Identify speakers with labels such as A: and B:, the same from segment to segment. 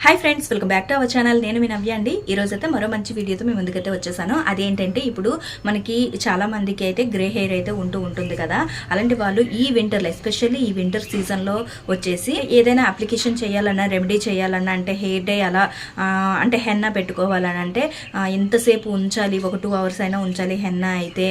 A: Hi friends, welcome back to our channel. నేను మీ నవ్య అండి. ఈ రోజు అయితే మరో మంచి వీడియోతో మీ ముందుకైతే వచ్చేసాను. అదేంటంటే ఇప్పుడు మనకి చాలా మందికి అయితే గ్రే హెయిర్ అయితే ఉంటుంది కదా. అలాంటి వాళ్ళు ఈ వింటర్లో, ఎస్పెషల్లీ ఈ వింటర్ సీజన్లో వచ్చేసి ఏదైనా అప్లికేషన్ చేయాలన్నా, రెమెడీ చేయాలన్నా, అంటే హెయిర్ డే అలా అంటే హెన్నా పెట్టుకోవాలని అంటే ఎంతసేపు ఉంచాలి, ఒక 2 hours అయినా ఉంచాలి హెన్నా అయితే.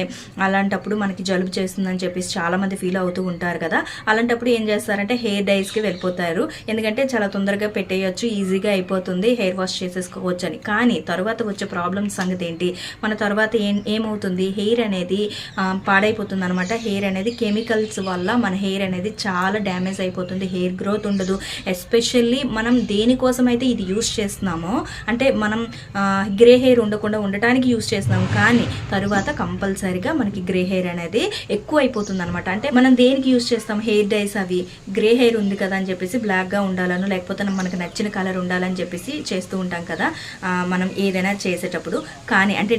A: అలాంటప్పుడు మనకి జలుబు చేస్తుందని చెప్పేసి చాలా మంది ఫీల్ అవుతూ ఉంటారు కదా. అలాంటప్పుడు ఏం చేస్తారంటే హెయిర్ డైస్కి వెళ్ళిపోతారు. ఎందుకంటే చాలా తొందరగా పెట్టేయచ్చు, ఈజీగా అయిపోతుంది, హెయిర్ వాష్ చేసేసుకోవచ్చు అని. కానీ తర్వాత వచ్చే ప్రాబ్లమ్స్ సంగతి ఏంటి, మన తర్వాత ఏమవుతుంది, హెయిర్ అనేది పాడైపోతుంది అనమాట. హెయిర్ అనేది కెమికల్స్ వల్ల మన హెయిర్ అనేది చాలా డ్యామేజ్ అయిపోతుంది, హెయిర్ గ్రోత్ ఉండదు. ఎస్పెషల్లీ మనం దేనికోసం అయితే ఇది యూస్ చేస్తున్నామో, అంటే మనం గ్రే హెయిర్ ఉండకుండా ఉండటానికి యూస్ చేస్తున్నాము, కానీ తరువాత కంపల్సరీగా మనకి గ్రే హెయిర్ అనేది ఎక్కువ అయిపోతుంది అనమాట. అంటే మనం దేనికి యూస్ చేస్తాం, హెయిర్ డైస్ అవి గ్రే హెయిర్ ఉంది కదా అని చెప్పేసి బ్లాక్గా ఉండాలను, లేకపోతే మనకు నచ్చిన కలర్ ఉండాలని చెప్పేసి చేస్తూ ఉంటాం కదా మనం ఏదైనా చేసేటప్పుడు. కానీ అంటే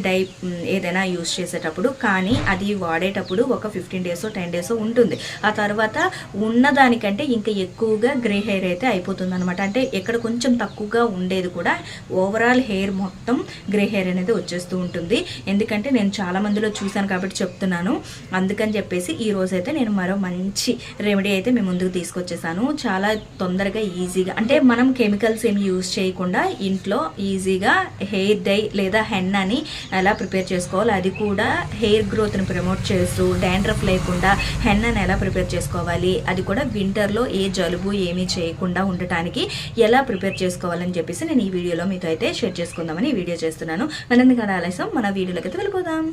A: ఏదైనా యూస్ చేసేటప్పుడు, కానీ అది వాడేటప్పుడు ఒక 15 days 10 days ఉంటుంది. ఆ తర్వాత ఉన్నదానికంటే ఇంకా ఎక్కువగా గ్రే హెయిర్ అయితే అయిపోతుంది అనమాట. అంటే ఎక్కడ కొంచెం తక్కువగా ఉండేది కూడా ఓవరాల్ హెయిర్ మొత్తం గ్రే హెయిర్ అనేది వచ్చేస్తూ ఉంటుంది. ఎందుకంటే నేను చాలా మందిలో చూశాను కాబట్టి చెప్తున్నాను. అందుకని చెప్పేసి ఈ రోజైతే నేను మరో మంచి రెమెడీ అయితే మేము ముందుకు తీసుకొచ్చేసాను. చాలా తొందరగా ఈజీగా, అంటే మనం కెమికల్స్ ఏమి యూజ్ చేయకుండా ఇంట్లో ఈజీగా హెయిర్ డై లేదా హెన్నాని ఎలా ప్రిపేర్ చేసుకోవాలి, అది కూడా హెయిర్ గ్రోత్ని ప్రమోట్ చేస్తూ డాండ్రఫ్ లేకుండా హెన్నాని ఎలా ప్రిపేర్ చేసుకోవాలి, అది కూడా వింటర్లో ఏ జలుబు ఏమీ చేయకుండా ఉండటానికి ఎలా ప్రిపేర్ చేసుకోవాలని చెప్పేసి నేను ఈ వీడియోలో మీతో అయితే షేర్ చేసుకుందామని ఈ వీడియో చేస్తున్నాను. మనందుకన్నా ఆలస్యం మన వీడియోలోకి అయితే వెళ్ళిపోదాం.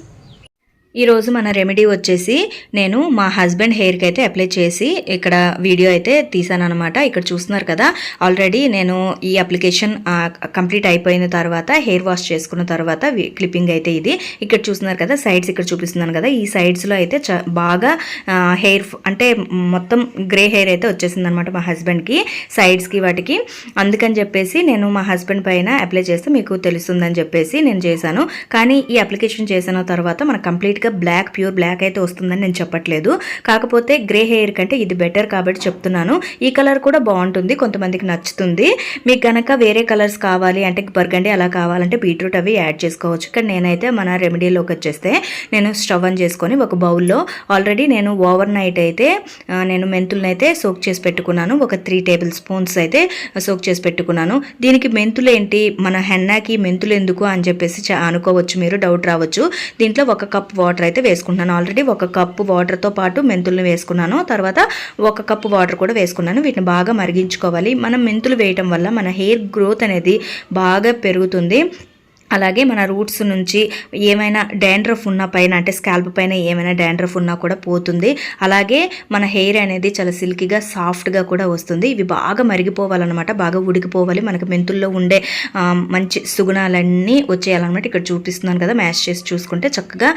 A: ఈరోజు మన రెమెడీ వచ్చేసి నేను మా హస్బెండ్ హెయిర్కి అయితే అప్లై చేసి ఇక్కడ వీడియో అయితే తీసాను అనమాట. ఇక్కడ చూస్తున్నారు కదా, ఆల్రెడీ నేను ఈ అప్లికేషన్ కంప్లీట్ అయిపోయిన తర్వాత హెయిర్ వాష్ చేసుకున్న తర్వాత క్లిప్పింగ్ అయితే ఇది. ఇక్కడ చూస్తున్నారు కదా, సైడ్స్ ఇక్కడ చూపిస్తున్నాను కదా, ఈ సైడ్స్లో అయితే బాగా హెయిర్ అంటే మొత్తం గ్రే హెయిర్ అయితే వచ్చేసింది అనమాట మా హస్బెండ్కి, సైడ్స్కి వాటికి. అందుకని చెప్పేసి నేను మా హస్బెండ్ పైన అప్లై చేస్తే మీకు తెలుస్తుందని చెప్పేసి నేను చేశాను. కానీ ఈ అప్లికేషన్ చేసిన తర్వాత మనకు కంప్లీట్గా ప్యూర్ బ్లాక్ అయితే వస్తుందని నేను చెప్పట్లేదు. కాకపోతే గ్రే హెయిర్ కంటే ఇది బెటర్ కాబట్టి చెప్తున్నాను. ఈ కలర్ కూడా బాగుంటుంది, కొంతమందికి నచ్చుతుంది. మీకు గనక వేరే కలర్స్ కావాలి అంటే బర్గండి అలా కావాలంటే బీట్రూట్ అవి యాడ్ చేసుకోవచ్చు. కానీ నేనైతే మన రెమెడీలోకి వచ్చేస్తే నేను స్టవ్ ఆన్ చేసుకొని ఒక బౌల్లో ఆల్రెడీ నేను ఓవర్ నైట్ అయితే నేను మెంతులను అయితే సోక్ చేసి పెట్టుకున్నాను. ఒక 3 tablespoons అయితే సోక్ చేసి పెట్టుకున్నాను. దీనికి మెంతులు ఏంటి, మన హెన్నాకి మెంతులు ఎందుకు అని చెప్పేసి అనుకోవచ్చు, మీరు డౌట్ రావచ్చు. దీంట్లో 1 cup వాటర్ అయితే వేసుకుంటున్నాను. ఆల్రెడీ 1 cup వాటర్తో పాటు మెంతులను వేసుకున్నాను, తర్వాత 1 cup వాటర్ కూడా వేసుకున్నాను. వీటిని బాగా మరిగించుకోవాలి. మనం మెంతులు వేయటం వల్ల మన హెయిర్ గ్రోత్ అనేది బాగా పెరుగుతుంది. అలాగే మన రూట్స్ నుంచి ఏమైనా డాండ్రఫ్ ఉన్న పైన, అంటే స్కాల్ప్ పైన ఏమైనా డాండ్రఫ్ ఉన్నా కూడా పోతుంది. అలాగే మన హెయిర్ అనేది చాలా సిల్కీగా సాఫ్ట్గా కూడా వస్తుంది. ఇవి బాగా మరిగిపోవాలన్నమాట, బాగా ఉడికిపోవాలి. మనకు మెంతుల్లో ఉండే మంచి సుగుణాలన్నీ వచ్చేయాలన్నమాట. ఇక్కడ చూపిస్తున్నాను కదా, మ్యాష్ చేసి చూసుకుంటే చక్కగా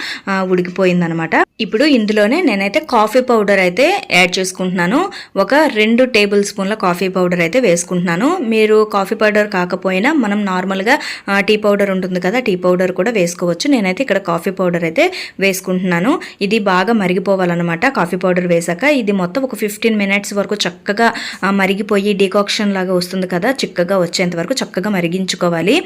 A: ఉడికిపోయిందనమాట. ఇప్పుడు ఇందులోనే నేనైతే కాఫీ పౌడర్ అయితే యాడ్ చేసుకుంటున్నాను. ఒక 2 tablespoons కాఫీ పౌడర్ అయితే వేసుకుంటున్నాను. మీరు కాఫీ పౌడర్ కాకపోయినా మనం నార్మల్గా టీ పౌడర్ ఉంటుంది కదా, టీ పౌడర్ కూడా వేసుకోవచ్చు. నేనైతే ఇక్కడ కాఫీ పౌడర్ అయితే వేసుకుంటున్నాను. ఇది బాగా మరిగిపోవాలన్నమాట. కాఫీ పౌడర్ వేసాక ఇది మొత్తం ఒక 15 minutes వరకు చక్కగా మరిగిపోయి డికాక్షన్ లాగా వస్తుంది కదా, చిక్కగా వచ్చేంత వరకు చక్కగా మరిగించుకోవాలి.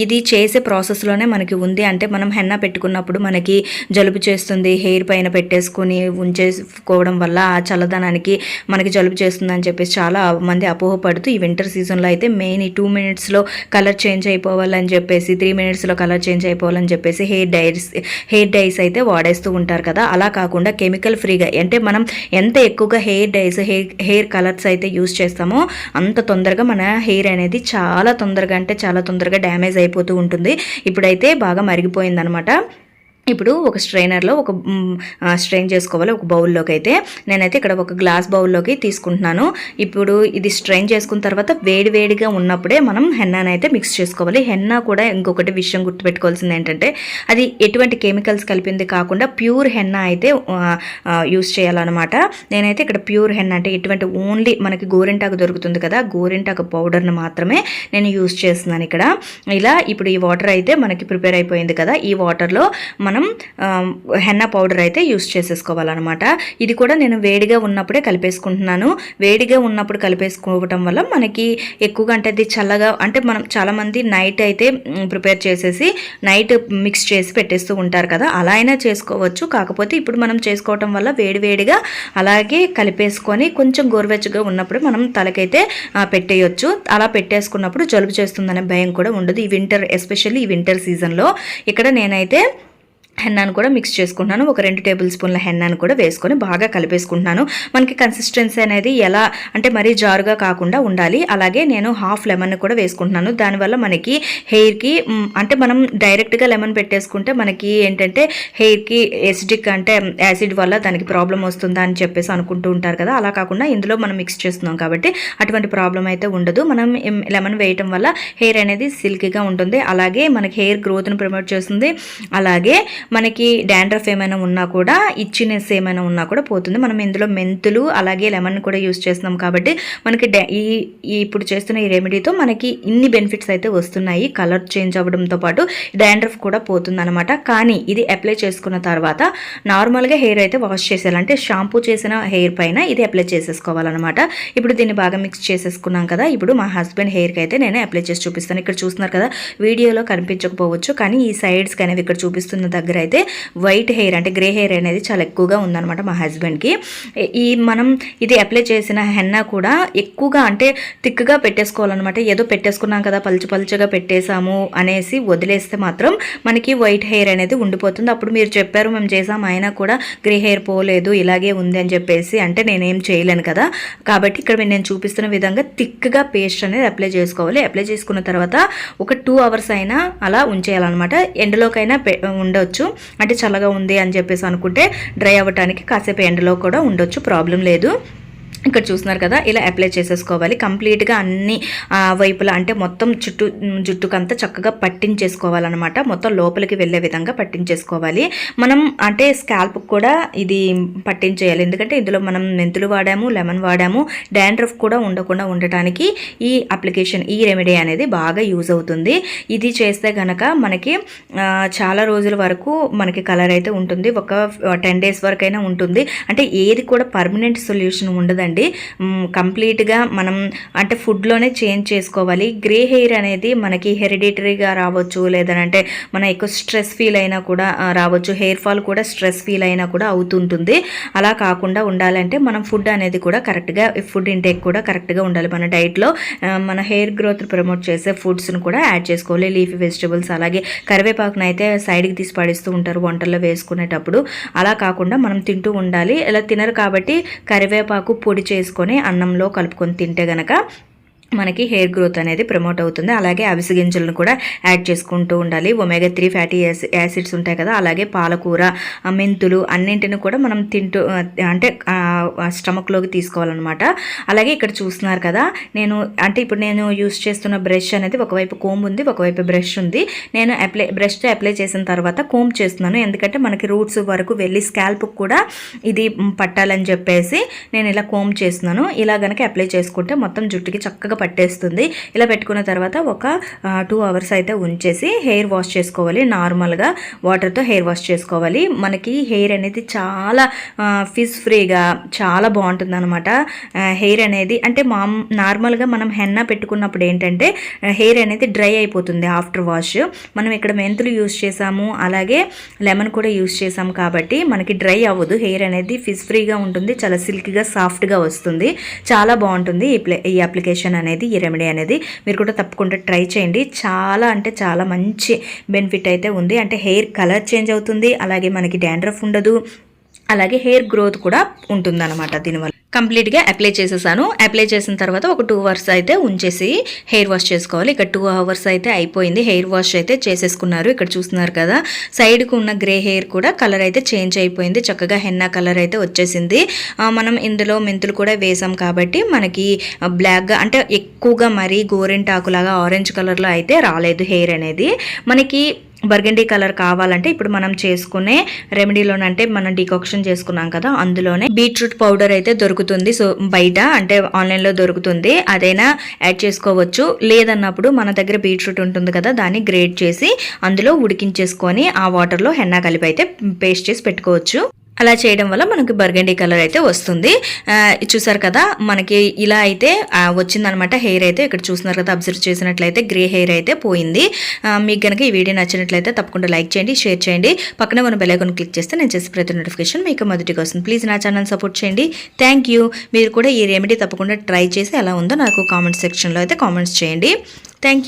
A: ఇది చేసే ప్రాసెస్లోనే మనకి ఉంది. అంటే మనం హెన్నా పెట్టుకున్నప్పుడు మనకి జలుబు చేస్తుంది, హెయిర్ పైన పెట్టేసుకుని ఉంచేసుకోవడం వల్ల ఆ చల్లదనానికి మనకి జలుబు చేస్తుందని చెప్పేసి చాలా మంది అపోహపడుతూ ఈ వింటర్ సీజన్లో అయితే మెయిన్ ఈ 2 minutesలో కలర్ చేంజ్ అయిపోవాలని చెప్పేసి, 3 minutesలో కలర్ చేంజ్ అయిపోవాలని చెప్పేసి హెయిర్ డైస్ అయితే వాడేస్తూ ఉంటారు కదా. అలా కాకుండా కెమికల్ ఫ్రీగా, అంటే మనం ఎంత ఎక్కువగా హెయిర్ డైస్ హెయిర్ కలర్స్ అయితే యూస్ చేస్తామో అంత తొందరగా మన హెయిర్ అనేది చాలా తొందరగా, అంటే చాలా తొందరగా డ్యామేజ్ అయిపోతూ ఉంటుంది. ఇప్పుడైతే బాగా మరిగిపోయిందనమాట. ఇప్పుడు ఒక స్ట్రైనర్లో స్ట్రెయిన్ చేసుకోవాలి. ఒక బౌల్లోకి అయితే నేనైతే ఇక్కడ ఒక గ్లాస్ బౌల్లోకి తీసుకుంటున్నాను. ఇప్పుడు ఇది స్ట్రెయిన్ చేసుకున్న తర్వాత వేడివేడిగా ఉన్నప్పుడే మనం హెన్నాని అయితే మిక్స్ చేసుకోవాలి. హెన్నా కూడా ఇంకొకటి విషయం గుర్తుపెట్టుకోవాల్సింది ఏంటంటే అది ఎటువంటి కెమికల్స్ కలిపింది కాకుండా ప్యూర్ హెన్నా అయితే యూస్ చేయాలన్నమాట. నేనైతే ఇక్కడ ప్యూర్ హెన్నా అంటే ఎటువంటి ఓన్లీ మనకి గోరింటాకు దొరుకుతుంది కదా, గోరింటాకు పౌడర్ని మాత్రమే నేను యూస్ చేస్తున్నాను ఇక్కడ. ఇలా ఇప్పుడు ఈ వాటర్ అయితే మనకి ప్రిపేర్ అయిపోయింది కదా, ఈ వాటర్లో మనం మనం హెన్నా పౌడర్ అయితే యూస్ చేసేసుకోవాలన్నమాట. ఇది కూడా నేను వేడిగా ఉన్నప్పుడే కలిపేసుకుంటున్నాను. వేడిగా ఉన్నప్పుడు కలిపేసుకోవటం వల్ల మనకి ఎక్కువగా అంటే అది చల్లగా అంటే మనం చాలామంది నైట్ అయితే ప్రిపేర్ చేసేసి నైట్ మిక్స్ చేసి పెట్టేస్తూ ఉంటారు కదా, అలా అయినా చేసుకోవచ్చు. కాకపోతే ఇప్పుడు మనం చేసుకోవటం వల్ల వేడివేడిగా అలాగే కలిపేసుకొని కొంచెం గోరువెచ్చగా ఉన్నప్పుడు మనం తలకైతే పెట్టేయొచ్చు. అలా పెట్టేసుకున్నప్పుడు జలుబు చేస్తుందనే భయం కూడా ఉండదు. ఈ వింటర్ ఎస్పెషల్లీ ఈ వింటర్ సీజన్లో ఇక్కడ నేనైతే హెన్నాను కూడా మిక్స్ చేసుకుంటున్నాను. ఒక 2 టేబుల్ స్పూన్ల హెన్నాను కూడా వేసుకొని బాగా కలిపేసుకుంటున్నాను. మనకి కన్సిస్టెన్సీ అనేది ఎలా అంటే మరీ జారుగా కాకుండా ఉండాలి. అలాగే నేను హాఫ్ లెమన్ కూడా వేసుకుంటున్నాను. దానివల్ల మనకి హెయిర్కి అంటే మనం డైరెక్ట్గా లెమన్ పెట్టేసుకుంటే మనకి ఏంటంటే హెయిర్కి ఎసిడిక్ అంటే యాసిడ్ వల్ల దానికి ప్రాబ్లం వస్తుందా అని చెప్పేసి అనుకుంటూ ఉంటారు కదా, అలా కాకుండా ఇందులో మనం మిక్స్ చేస్తున్నాం కాబట్టి అటువంటి ప్రాబ్లం అయితే ఉండదు. మనం లెమన్ వేయటం వల్ల హెయిర్ అనేది సిల్కీగా ఉంటుంది. అలాగే మనకి హెయిర్ గ్రోత్ని ప్రమోట్ చేస్తుంది. అలాగే మనకి డాండ్రఫ్ ఏమైనా ఉన్నా కూడా ఇచ్చినెస్ ఏమైనా ఉన్నా కూడా పోతుంది. మనం ఇందులో మెంతులు అలాగే లెమన్ కూడా యూస్ చేస్తున్నాం కాబట్టి మనకి ఇప్పుడు చేస్తున్న ఈ రెమెడీతో మనకి ఇన్ని బెనిఫిట్స్ అయితే వస్తున్నాయి. కలర్ చేంజ్ అవ్వడంతో పాటు డాండ్రఫ్ కూడా పోతుంది అనమాట. కానీ ఇది అప్లై చేసుకున్న తర్వాత నార్మల్గా హెయిర్ అయితే వాష్ చేసేయాలి. అంటే షాంపూ చేసిన హెయిర్ పైన ఇది అప్లై చేసేసుకోవాలన్నమాట. ఇప్పుడు దీన్ని బాగా మిక్స్ చేసేసుకున్నాం కదా, ఇప్పుడు మా హస్బెండ్ హెయిర్కి అయితే నేను అప్లై చేసి చూపిస్తాను. ఇక్కడ చూస్తున్నారు కదా, వీడియోలో కనిపించకపోవచ్చు కానీ ఈ సైడ్స్కి అనేవి ఇక్కడ చూపిస్తున్న దగ్గర అయితే వైట్ హెయిర్ అంటే గ్రే హెయిర్ అనేది చాలా ఎక్కువగా ఉందన్నమాట మా హస్బెండ్కి. మనం ఇది అప్లై చేసిన హెన్నా కూడా ఎక్కువగా అంటే థిక్గా పెట్టేసుకోవాలన్నమాట. ఏదో పెట్టేసుకున్నాం కదా పలుచగా పెట్టేసాము అనేసి వదిలేస్తే మాత్రం మనకి వైట్ హెయిర్ అనేది ఉండిపోతుంది. అప్పుడు మీరు చెప్పారు మేము చేసాము అయినా కూడా గ్రే హెయిర్ పోలేదు ఇలాగే ఉంది అని చెప్పేసి అంటే నేనేం చేయలేను కదా. కాబట్టి ఇక్కడ నేను చూపిస్తున్న విధంగా థిక్గా పేస్ట్ అనేది అప్లై చేసుకోవాలి. అప్లై చేసుకున్న తర్వాత ఒక 2 అవర్స్ అయినా అలా ఉంచేయాలన్నమాట. ఎండలోకైనా ఉండొచ్చు, అంటే చల్లగా ఉంది అని చెప్పేసి అనుకుంటే డ్రై అవ్వడానికి కాసేపు ఎండలో కూడా ఉండొచ్చు, ప్రాబ్లం లేదు. ఇక్కడ చూస్తున్నారు కదా, ఇలా అప్లై చేసేసుకోవాలి కంప్లీట్గా అన్ని వైపులా అంటే మొత్తం జుట్టుకంతా చక్కగా పట్టించేసుకోవాలన్నమాట. మొత్తం లోపలికి వెళ్ళే విధంగా పట్టించేసుకోవాలి. మనం అంటే స్కాల్ప్ కూడా ఇది పట్టించేయాలి. ఎందుకంటే ఇందులో మనం మెంతులు వాడాము, లెమన్ వాడాము. డాండ్రఫ్ కూడా ఉండకుండా ఉండటానికి ఈ అప్లికేషన్ ఈ రెమెడీ అనేది బాగా యూజ్ అవుతుంది. ఇది చేస్తే గనక మనకి చాలా రోజుల వరకు మనకి కలర్ అయితే ఉంటుంది. ఒక 10 days వరకు అయినా ఉంటుంది. అంటే ఏది కూడా పర్మనెంట్ సొల్యూషన్ ఉండదండి. కంప్లీట్గా మనం అంటే ఫుడ్లోనే చేంజ్ చేసుకోవాలి. గ్రే హెయిర్ అనేది మనకి హెరిడిటరీగా రావచ్చు, లేదంటే మనం ఎక్కువ స్ట్రెస్ ఫీల్ అయినా కూడా రావచ్చు. హెయిర్ ఫాల్ కూడా స్ట్రెస్ ఫీల్ అయినా కూడా అవుతుంటుంది. అలా కాకుండా ఉండాలంటే మనం ఫుడ్ అనేది కూడా కరెక్ట్గా ఫుడ్ ఇంటేక్ కూడా కరెక్ట్గా ఉండాలి. మన డైట్లో మన హెయిర్ గ్రోత్ ప్రమోట్ చేసే ఫుడ్స్ను కూడా యాడ్ చేసుకోవాలి. లీఫీ వెజిటబుల్స్ అలాగే కరివేపాకును అయితే సైడ్కి తీసి పడేస్తూ ఉంటారు వంటల్లో వేసుకునేటప్పుడు. అలా కాకుండా మనం తింటూ ఉండాలి. ఇలా తినరు కాబట్టి కరివేపాకు పొడి చేసుకొని అన్నంలో కలుపుకొని తింటే గనక మనకి హెయిర్ గ్రోత్ అనేది ప్రమోట్ అవుతుంది. అలాగే అవిసె గింజలను కూడా యాడ్ చేసుకుంటూ ఉండాలి. ఒమేగా 3 ఫ్యాటీ యాసిడ్స్ ఉంటాయి కదా, అలాగే పాలకూర, మెంతులు అన్నింటిని కూడా మనం తింటూ అంటే స్టమక్లోకి తీసుకోవాలన్నమాట. అలాగే ఇక్కడ చూస్తున్నారు కదా, నేను అంటే ఇప్పుడు నేను యూస్ చేస్తున్న బ్రష్ అనేది ఒకవైపు కోమ్ ఉంది, ఒకవైపు బ్రష్ ఉంది. నేను బ్రష్తో అప్లై చేసిన తర్వాత కోమ్ చేస్తున్నాను. ఎందుకంటే మనకి రూట్స్ వరకు వెళ్ళి స్కాల్ప్ కూడా ఇది పట్టాలని చెప్పేసి నేను ఇలా కోమ్ చేస్తున్నాను. ఇలా కనుక అప్లై చేసుకుంటే మొత్తం జుట్టుకి చక్కగా పట్టేస్తుంది. ఇలా పెట్టుకున్న తర్వాత ఒక 2 అవర్స్ అయితే ఉంచేసి హెయిర్ వాష్ చేసుకోవాలి. నార్మల్గా వాటర్తో హెయిర్ వాష్ చేసుకోవాలి. మనకి హెయిర్ అనేది చాలా ఫిజ్ ఫ్రీగా చాలా బాగుంటుంది అనమాట. హెయిర్ అనేది అంటే నార్మల్గా మనం హెన్నా పెట్టుకున్నప్పుడు ఏంటంటే హెయిర్ అనేది డ్రై అయిపోతుంది ఆఫ్టర్ వాష్. మనం ఇక్కడ మెంతులు యూస్ చేసాము, అలాగే లెమన్ కూడా యూస్ చేసాము కాబట్టి మనకి డ్రై అవ్వదు. హెయిర్ అనేది ఫిజ్ ఫ్రీగా ఉంటుంది, చాలా సిల్కీగా సాఫ్ట్గా వస్తుంది. చాలా బాగుంటుంది ఈ అప్లికేషన్ అనేది, ఈ రెమెడీ అనేది. మీరు కూడా తప్పకుండా ట్రై చేయండి. చాలా అంటే చాలా మంచి బెనిఫిట్ అయితే ఉంది. అంటే హెయిర్ కలర్ చేంజ్ అవుతుంది, అలాగే మనకి డాండ్రఫ్ ఉండదు, అలాగే హెయిర్ గ్రోత్ కూడా ఉంటుందన్నమాట. దీనివల్ల కంప్లీట్గా అప్లై చేసేసాను. అప్లై చేసిన తర్వాత ఒక 2 అవర్స్ అయితే ఉంచేసి హెయిర్ వాష్ చేసుకోవాలి. ఇక్కడ 2 అవర్స్ అయితే అయిపోయింది. హెయిర్ వాష్ అయితే చేసేసుకున్నారు. ఇక్కడ చూస్తున్నారు కదా, సైడ్కు ఉన్న గ్రే హెయిర్ కూడా కలర్ అయితే చేంజ్ అయిపోయింది. చక్కగా హెన్నా కలర్ అయితే వచ్చేసింది. మనం ఇందులో మెంతులు కూడా వేసాం కాబట్టి మనకి బ్లాక్గా అంటే ఎక్కువగా మరీ గోరింటాకులాగా ఆరెంజ్ కలర్లో అయితే రాలేదు హెయిర్ అనేది. మనకి బర్గండీ కలర్ కావాలంటే ఇప్పుడు మనం చేసుకునే రెమెడీలోనంటే మనం డికాక్షన్ చేసుకున్నాం కదా, అందులోనే బీట్రూట్ పౌడర్ అయితే దొరుకుతుంది. సో బయట అంటే ఆన్లైన్లో దొరుకుతుంది, అదైనా యాడ్ చేసుకోవచ్చు. లేదన్నప్పుడు మన దగ్గర బీట్రూట్ ఉంటుంది కదా, దాన్ని గ్రేట్ చేసి అందులో ఉడికించేసుకొని ఆ వాటర్లో హెన్నా కలిపి అయితే పేస్ట్ చేసి పెట్టుకోవచ్చు. అలా చేయడం వల్ల మనకి బర్గండీ కలర్ అయితే వస్తుంది. చూసారు కదా, మనకి ఇలా అయితే వచ్చిందనమాట. హెయిర్ అయితే ఇక్కడ చూస్తున్నారు కదా, అబ్జర్వ్ చేసినట్లయితే గ్రే హెయిర్ అయితే పోయింది. మీకు కనుక ఈ వీడియో నచ్చినట్లయితే తప్పకుండా లైక్ చేయండి, షేర్ చేయండి. పక్కన ఉన్న బెల్ ఐకాన్ క్లిక్ చేస్తే నేను చేసే ప్రతి నోటిఫికేషన్ మీకు మొదటిగా వస్తుంది. ప్లీజ్ నా ఛానల్ సపోర్ట్ చేయండి. Thank you. మీరు కూడా ఈ రెమెడీ తప్పకుండా ట్రై చేసి ఎలా ఉందో నాకు కామెంట్ సెక్షన్లో అయితే కామెంట్స్ చేయండి. Thank you.